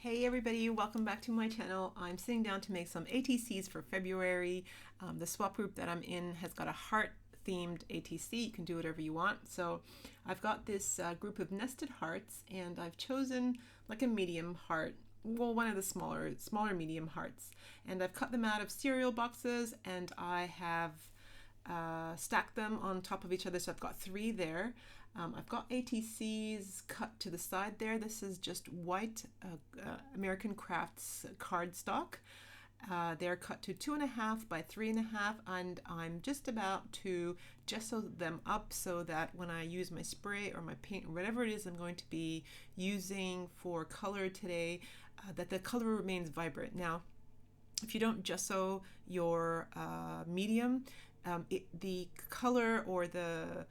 Hey everybody, welcome back to my channel. I'm sitting down to make some ATCs for February. The swap group that I'm in has got a heart themed ATC. You can do whatever you want. So I've got this group of nested hearts and I've chosen like a medium heart. Well, one of the smaller medium hearts. And I've cut them out of cereal boxes and I have stacked them on top of each other. So I've got three there. I've got ATCs cut to the side there. This is just white American Crafts cardstock. They're cut to 2.5 by 3.5, and I'm just about to gesso them up so that when I use my spray or my paint or whatever it is I'm going to be using for color today, that the color remains vibrant. Now, if you don't gesso your medium, the color or the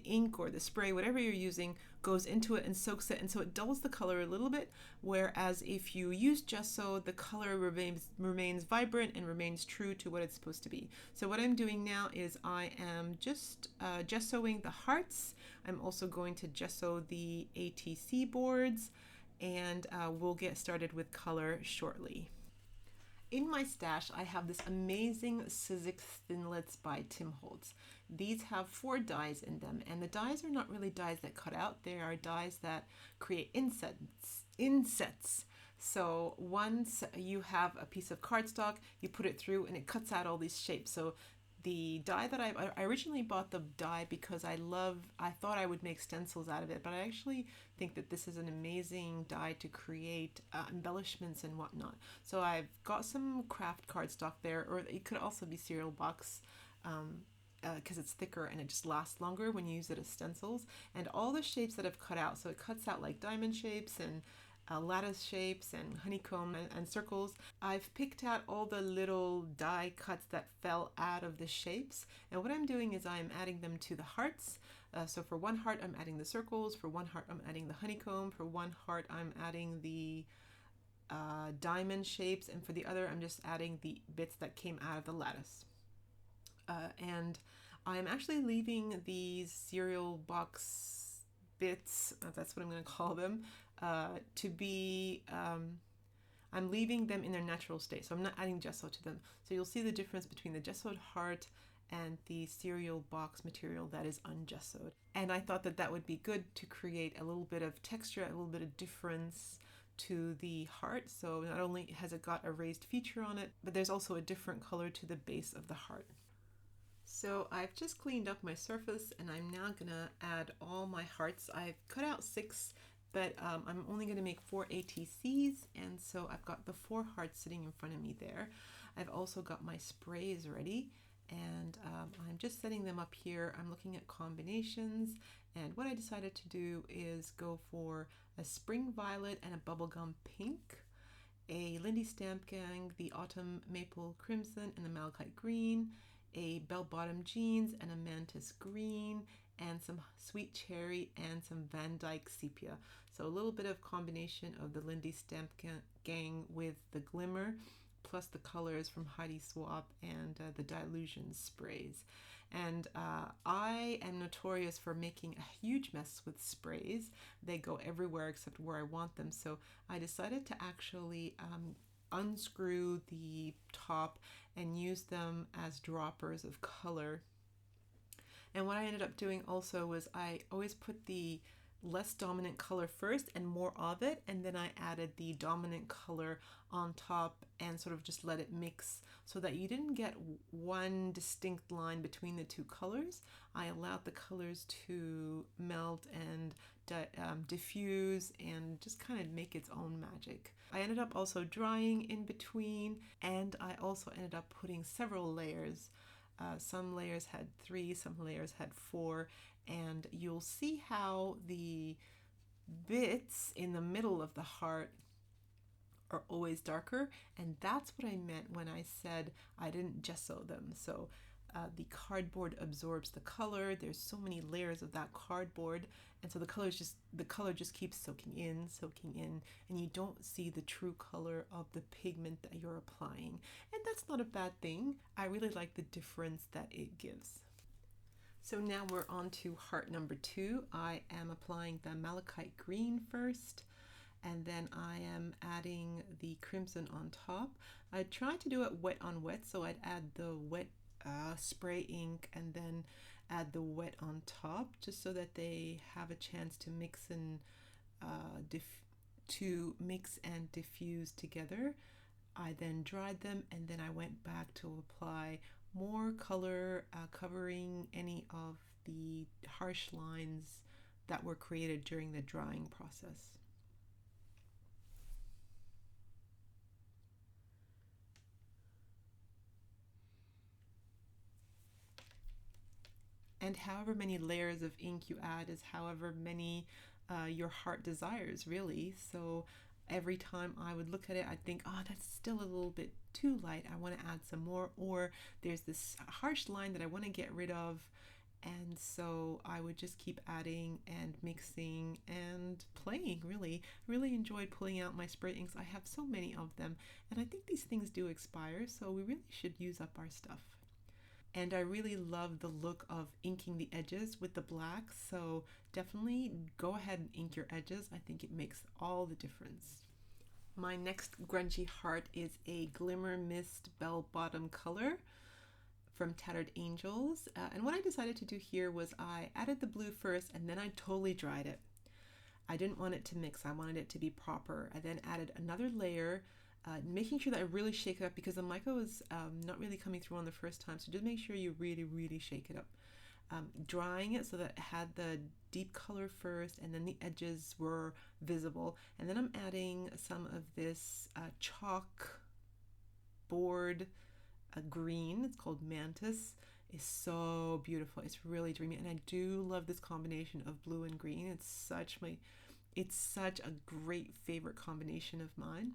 ink or the spray, whatever you're using, goes into it and soaks it, and so it dulls the color a little bit. Whereas if you use gesso, the color remains vibrant and remains true to what it's supposed to be. So what I'm doing now is I am just gessoing the hearts. I'm also going to gesso the ATC boards, and we'll get started with color shortly. In my stash, I have this amazing Sizzix Thinlits by Tim Holtz. These have 4 dies in them, and the dies are not really dies that cut out. They are dies that create insets. So once you have a piece of cardstock, you put it through and it cuts out all these shapes. So the die that I originally bought the die because I thought I would make stencils out of it, but I actually think that this is an amazing die to create embellishments and whatnot. So I've got some craft cardstock there, or it could also be cereal box, because it's thicker and it just lasts longer when you use it as stencils. And all the shapes that I've cut out, so it cuts out like diamond shapes and lattice shapes and honeycomb and circles. I've picked out all the little die cuts that fell out of the shapes, and what I'm doing is I'm adding them to the hearts. So for one heart I'm adding the circles, for one heart I'm adding the honeycomb, for one heart I'm adding the diamond shapes, and for the other I'm just adding the bits that came out of the lattice. And I'm actually leaving these cereal box bits, that's what I'm going to call them, to be, I'm leaving them in their natural state. So I'm not adding gesso to them. So you'll see the difference between the gessoed heart and the cereal box material that is ungessoed. And I thought that that would be good to create a little bit of texture, a little bit of difference to the heart. So not only has it got a raised feature on it, but there's also a different color to the base of the heart. So I've just cleaned up my surface and I'm now gonna add all my hearts. I've cut out 6, but I'm only gonna make 4 ATCs, and so I've got the 4 hearts sitting in front of me there. I've also got my sprays ready, and I'm just setting them up here. I'm looking at combinations, and what I decided to do is go for a spring violet and a bubblegum pink, a Lindy Stamp Gang, the autumn maple crimson and the malachite green, a bell-bottom jeans and a mantis green, and some sweet cherry and some Van Dyke sepia. So a little bit of combination of the Lindy Stamp Gang with the glimmer, plus the colors from Heidi Swapp and the Dylusion sprays. And I am notorious for making a huge mess with sprays. They go everywhere except where I want them. So I decided to actually unscrew the top and use them as droppers of color. And what I ended up doing also was I always put the less dominant color first and more of it, and then I added the dominant color on top and sort of just let it mix so that you didn't get one distinct line between the two colors. I allowed the colors to melt and diffuse and just kind of make its own magic. I ended up also drying in between, and I also ended up putting several layers. Some layers had 3, some layers had 4, and you'll see how the bits in the middle of the heart are always darker, and that's what I meant when I said I didn't gesso them. So the cardboard absorbs the color. There's so many layers of that cardboard, and so the color just keeps soaking in, and you don't see the true color of the pigment that you're applying. And that's not a bad thing. I really like the difference that it gives. So now we're on to heart number 2. I am applying the malachite green first, and then I am adding the crimson on top. I tried to do it wet on wet, so I'd add the wet spray ink and then add the wet on top, just so that they have a chance to mix and diffuse together. I then dried them, and then I went back to apply more color, covering any of the harsh lines that were created during the drying process. And however many layers of ink you add is however many your heart desires, really. So every time I would look at it, I'd think, oh, that's still a little bit too light. I want to add some more. Or there's this harsh line that I want to get rid of. And so I would just keep adding and mixing and playing, really. Really enjoyed pulling out my spray inks. I have so many of them. And I think these things do expire, so we really should use up our stuff. And I really love the look of inking the edges with the black, so definitely go ahead and ink your edges. I think it makes all the difference. My next grungy heart is a Glimmer Mist Bell Bottom color from Tattered Angels. And what I decided to do here was I added the blue first, and then I totally dried it. I didn't want it to mix. I wanted it to be proper. I then added another layer, making sure that I really shake it up, because the mica was not really coming through on the first time. So just make sure you really, really shake it up. Drying it so that it had the deep color first, and then the edges were visible. And then I'm adding some of this chalk board green. It's called Mantis. It's so beautiful. It's really dreamy, and I do love this combination of blue and green. It's such a great favorite combination of mine.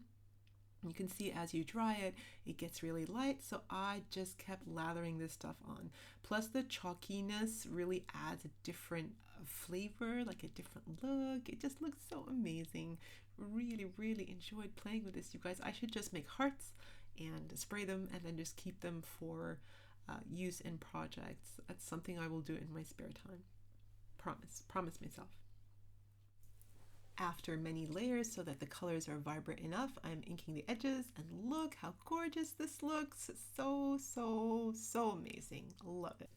You can see as you dry it, it gets really light, so I just kept lathering this stuff on. Plus the chalkiness really adds a different flavor, like a different look. It just looks so amazing. Really, really enjoyed playing with this, you guys. I should just make hearts and spray them and then just keep them for use in projects. That's something I will do in my spare time. Promise myself. After many layers so that the colors are vibrant enough, I'm inking the edges, and look how gorgeous this looks. So, so, so amazing. Love it.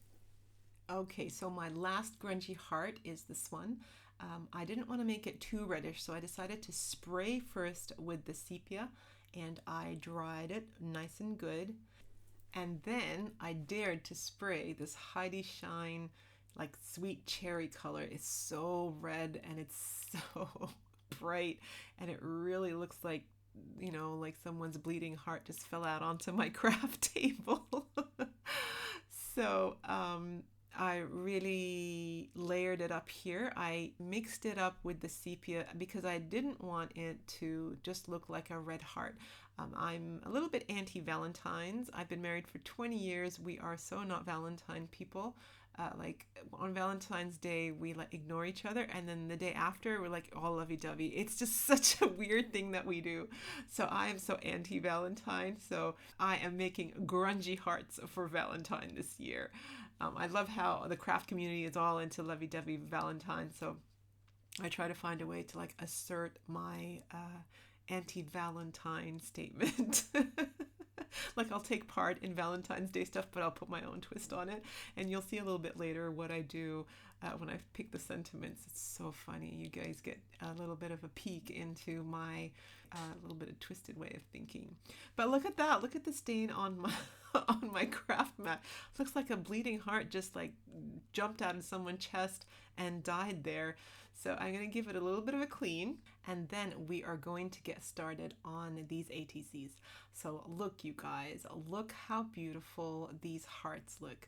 Okay, so my last grungy heart is this one. I didn't want to make it too reddish, so I decided to spray first with the sepia, and I dried it nice and good. And then I dared to spray this Heidi Shine like sweet cherry color. It's so red and it's so bright, and it really looks like, you know, like someone's bleeding heart just fell out onto my craft table. So I really layered it up here. I mixed it up with the sepia because I didn't want it to just look like a red heart. I'm a little bit anti-Valentine's. I've been married for 20 years. We are so not Valentine people. Like on Valentine's Day, we like ignore each other, and then the day after, we're like all lovey-dovey. It's just such a weird thing that we do. So I am so anti-Valentine. So I am making grungy hearts for Valentine this year. I love how the craft community is all into lovey-dovey Valentine. So I try to find a way to like assert my anti-Valentine statement. Like I'll take part in Valentine's Day stuff, but I'll put my own twist on it. And you'll see a little bit later what I do when I pick the sentiments. It's so funny. You guys get a little bit of a peek into my little bit of twisted way of thinking. But look at that. Look at the stain on my on my craft mat. Looks like a bleeding heart just like jumped out of someone's chest and died there. So I'm going to give it a little bit of a clean, and then we are going to get started on these ATCs. So look, you guys, look how beautiful these hearts look.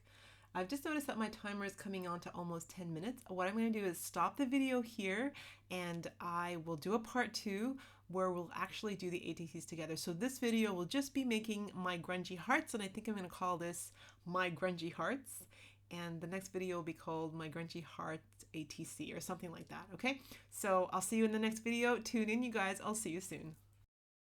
I've just noticed that my timer is coming on to almost 10 minutes. What I'm going to do is stop the video here, and I will do a part 2 where we'll actually do the ATCs together. So this video will just be making my grungy hearts, and I think I'm going to call this My Grungy Hearts. And the next video will be called My Grungy Heart ATC or something like that, okay? So I'll see you in the next video. Tune in, you guys. I'll see you soon.